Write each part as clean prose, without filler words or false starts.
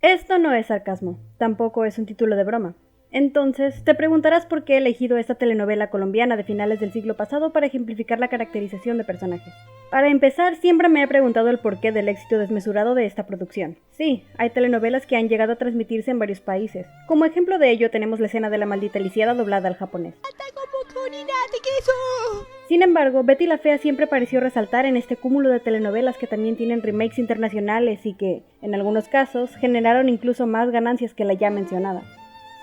Esto no es sarcasmo, tampoco es un título de broma. Entonces, te preguntarás por qué he elegido esta telenovela colombiana de finales del siglo pasado para ejemplificar la caracterización de personajes. Para empezar, siempre me he preguntado el porqué del éxito desmesurado de esta producción. Sí, hay telenovelas que han llegado a transmitirse en varios países. Como ejemplo de ello tenemos la escena de la maldita lisiada doblada al japonés. Sin embargo, Betty la Fea siempre pareció resaltar en este cúmulo de telenovelas que también tienen remakes internacionales y que, en algunos casos, generaron incluso más ganancias que la ya mencionada.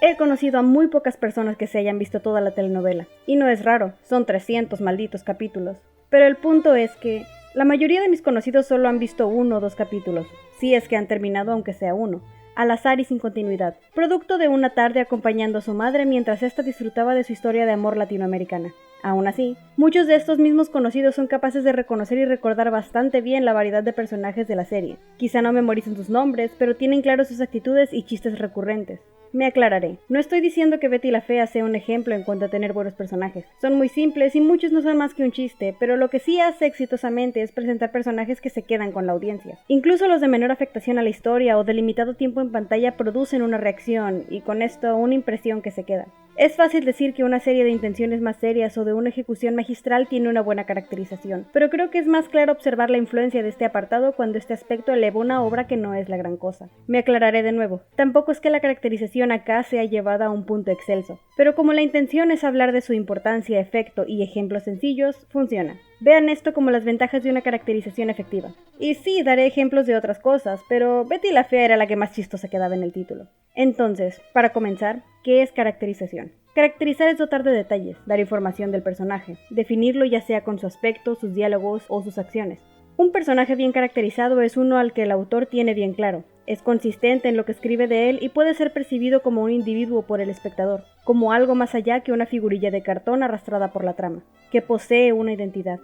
He conocido a muy pocas personas que se hayan visto toda la telenovela, y no es raro, son 300 malditos capítulos. Pero el punto es que la mayoría de mis conocidos solo han visto 1 o 2 capítulos, si es que han terminado aunque sea uno, al azar y sin continuidad, producto de una tarde acompañando a su madre mientras ésta disfrutaba de su historia de amor latinoamericana. Aún así, muchos de estos mismos conocidos son capaces de reconocer y recordar bastante bien la variedad de personajes de la serie. Quizá no memoricen sus nombres, pero tienen claro sus actitudes y chistes recurrentes. Me aclararé, no estoy diciendo que Betty la Fea sea un ejemplo en cuanto a tener buenos personajes. Son muy simples y muchos no son más que un chiste, pero lo que sí hace exitosamente es presentar personajes que se quedan con la audiencia. Incluso los de menor afectación a la historia o de limitado tiempo en pantalla producen una reacción y con esto una impresión que se queda. Es fácil decir que una serie de intenciones más serias o de una ejecución magistral tiene una buena caracterización, pero creo que es más claro observar la influencia de este apartado cuando este aspecto eleva una obra que no es la gran cosa. Me aclararé de nuevo, tampoco es que la caracterización acá sea llevada a un punto excelso, pero como la intención es hablar de su importancia, efecto y ejemplos sencillos, funciona. Vean esto como las ventajas de una caracterización efectiva. Y sí, daré ejemplos de otras cosas, pero Betty la Fea era la que más chistosa quedaba en el título. Entonces, para comenzar, ¿qué es caracterización? Caracterizar es dotar de detalles, dar información del personaje, definirlo ya sea con su aspecto, sus diálogos o sus acciones. Un personaje bien caracterizado es uno al que el autor tiene bien claro, es consistente en lo que escribe de él y puede ser percibido como un individuo por el espectador, como algo más allá que una figurilla de cartón arrastrada por la trama, que posee una identidad.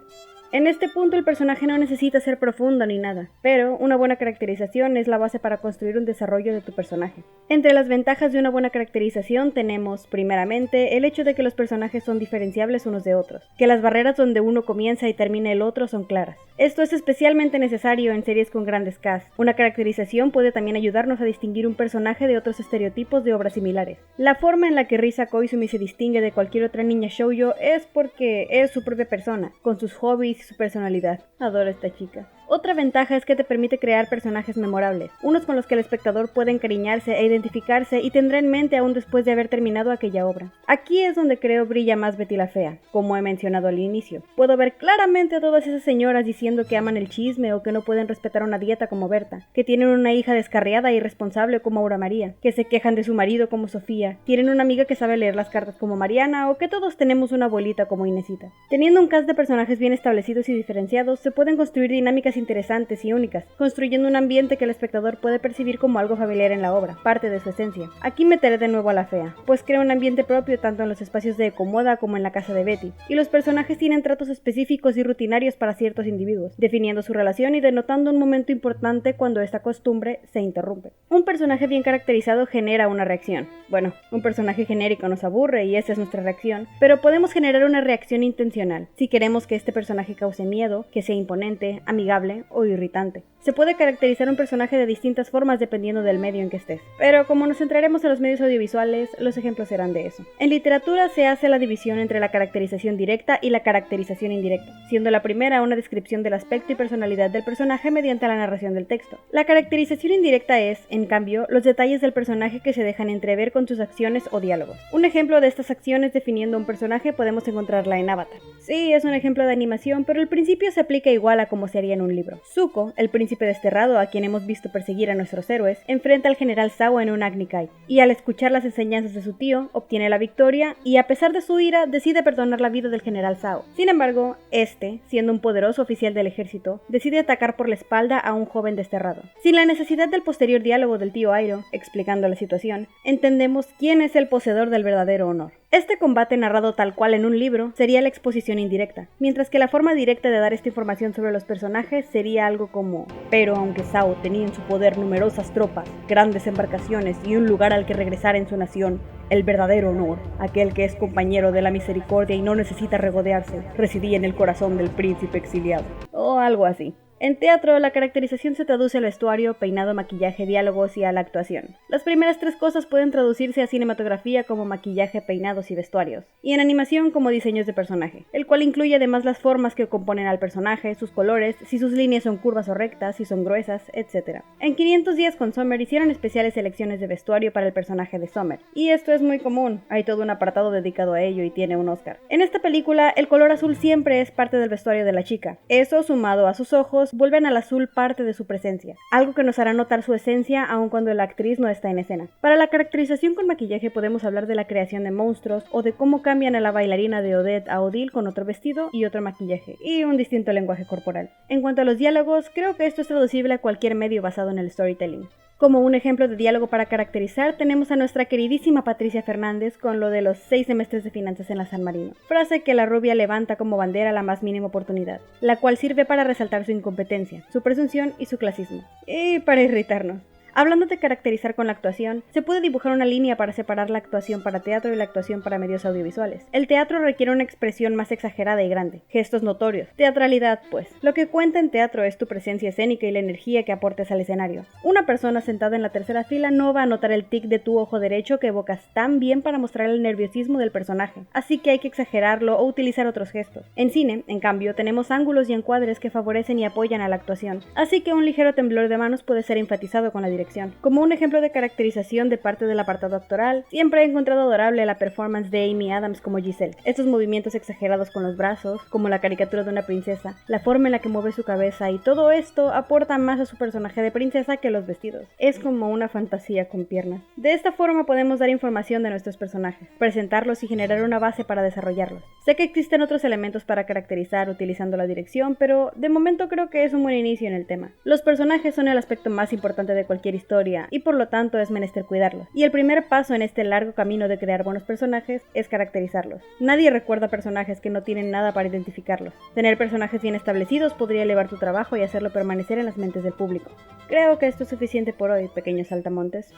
En este punto el personaje no necesita ser profundo ni nada, pero una buena caracterización es la base para construir un desarrollo de tu personaje. Entre las ventajas de una buena caracterización tenemos, primeramente, el hecho de que los personajes son diferenciables unos de otros, que las barreras donde uno comienza y termina el otro son claras. Esto es especialmente necesario en series con grandes casts. Una caracterización puede también ayudarnos a distinguir un personaje de otros estereotipos de obras similares. La forma en la que Risa Koizumi se distingue de cualquier otra niña shoujo es porque es su propia persona, con sus hobbies y su personalidad. Adoro a esta chica. Otra ventaja es que te permite crear personajes memorables, unos con los que el espectador puede encariñarse e identificarse y tendrá en mente aún después de haber terminado aquella obra. Aquí es donde creo brilla más Betty la Fea, como he mencionado al inicio. Puedo ver claramente a todas esas señoras diciendo que aman el chisme o que no pueden respetar una dieta como Berta, que tienen una hija descarriada e irresponsable como Aura María, que se quejan de su marido como Sofía, tienen una amiga que sabe leer las cartas como Mariana o que todos tenemos una abuelita como Inesita. Teniendo un cast de personajes bien establecidos y diferenciados, se pueden construir dinámicas interesantes y únicas, construyendo un ambiente que el espectador puede percibir como algo familiar en la obra, parte de su esencia. Aquí meteré de nuevo a la Fea, pues crea un ambiente propio tanto en los espacios de Ecomoda como en la casa de Betty, y los personajes tienen tratos específicos y rutinarios para ciertos individuos, definiendo su relación y denotando un momento importante cuando esta costumbre se interrumpe. Un personaje bien caracterizado genera una reacción. Bueno, un personaje genérico nos aburre y esa es nuestra reacción, pero podemos generar una reacción intencional, si queremos que este personaje cause miedo, que sea imponente, amigable o irritante. Se puede caracterizar un personaje de distintas formas dependiendo del medio en que estés, pero como nos centraremos en los medios audiovisuales, los ejemplos serán de eso. En literatura se hace la división entre la caracterización directa y la caracterización indirecta, siendo la primera una descripción del aspecto y personalidad del personaje mediante la narración del texto. La caracterización indirecta es, en cambio, los detalles del personaje que se dejan entrever con sus acciones o diálogos. Un ejemplo de estas acciones definiendo un personaje podemos encontrarla en Avatar. Sí, es un ejemplo de animación, pero el principio se aplica igual a como se haría en un libro. Zuko, el príncipe desterrado a quien hemos visto perseguir a nuestros héroes, enfrenta al general Zhao en un Agni Kai, y al escuchar las enseñanzas de su tío, obtiene la victoria y a pesar de su ira, decide perdonar la vida del general Zhao. Sin embargo, este, siendo un poderoso oficial del ejército, decide atacar por la espalda a un joven desterrado. Sin la necesidad del posterior diálogo del tío Airo, explicando la situación, entendemos quién es el poseedor del verdadero honor. Este combate narrado tal cual en un libro sería la exposición indirecta, mientras que la forma directa de dar esta información sobre los personajes sería algo como: pero aunque Zhao tenía en su poder numerosas tropas, grandes embarcaciones y un lugar al que regresar en su nación, el verdadero honor, aquel que es compañero de la misericordia y no necesita regodearse, residía en el corazón del príncipe exiliado. O algo así. En teatro, la caracterización se traduce al vestuario, peinado, maquillaje, diálogos y a la actuación. Las primeras tres cosas pueden traducirse a cinematografía como maquillaje, peinados y vestuarios, y en animación como diseños de personaje, el cual incluye además las formas que componen al personaje, sus colores, si sus líneas son curvas o rectas, si son gruesas, etc. En 500 días con Summer hicieron especiales selecciones de vestuario para el personaje de Summer, y esto es muy común, hay todo un apartado dedicado a ello y tiene un Oscar. En esta película, el color azul siempre es parte del vestuario de la chica. Eso, sumado a sus ojos, vuelven al azul parte de su presencia, algo que nos hará notar su esencia aun cuando la actriz no está en escena. Para la caracterización con maquillaje podemos hablar de la creación de monstruos o de cómo cambian a la bailarina de Odette a Odile con otro vestido y otro maquillaje, y un distinto lenguaje corporal. En cuanto a los diálogos, creo que esto es traducible a cualquier medio basado en el storytelling. Como un ejemplo de diálogo para caracterizar, tenemos a nuestra queridísima Patricia Fernández con lo de los 6 semestres de finanzas en la San Marino, frase que la rubia levanta como bandera a la más mínima oportunidad, la cual sirve para resaltar su incompetencia, su presunción y su clasismo, y para irritarnos. Hablando de caracterizar con la actuación, se puede dibujar una línea para separar la actuación para teatro y la actuación para medios audiovisuales. El teatro requiere una expresión más exagerada y grande, gestos notorios, teatralidad pues. Lo que cuenta en teatro es tu presencia escénica y la energía que aportes al escenario. Una persona sentada en la tercera fila no va a notar el tic de tu ojo derecho que evocas tan bien para mostrar el nerviosismo del personaje, así que hay que exagerarlo o utilizar otros gestos. En cine, en cambio, tenemos ángulos y encuadres que favorecen y apoyan a la actuación, así que un ligero temblor de manos puede ser enfatizado con la dirección. Como un ejemplo de caracterización de parte del apartado actoral, siempre he encontrado adorable la performance de Amy Adams como Giselle. Estos movimientos exagerados con los brazos, como la caricatura de una princesa, la forma en la que mueve su cabeza y todo esto aporta más a su personaje de princesa que los vestidos. Es como una fantasía con piernas. De esta forma podemos dar información de nuestros personajes, presentarlos y generar una base para desarrollarlos. Sé que existen otros elementos para caracterizar utilizando la dirección, pero de momento creo que es un buen inicio en el tema. Los personajes son el aspecto más importante de cualquier historia y por lo tanto es menester cuidarlos. Y el primer paso en este largo camino de crear buenos personajes es caracterizarlos. Nadie recuerda personajes que no tienen nada para identificarlos. Tener personajes bien establecidos podría elevar tu trabajo y hacerlo permanecer en las mentes del público. Creo que esto es suficiente por hoy, pequeños saltamontes.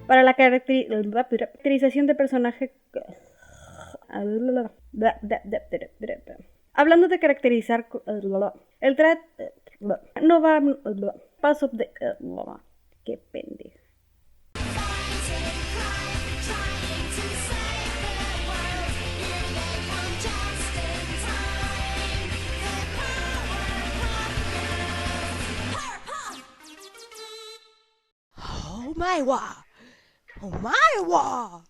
Para la caracterización de personaje... Hablando de caracterizar... No va... Paso de... qué pendeja. Oh my wa! Oh my wa!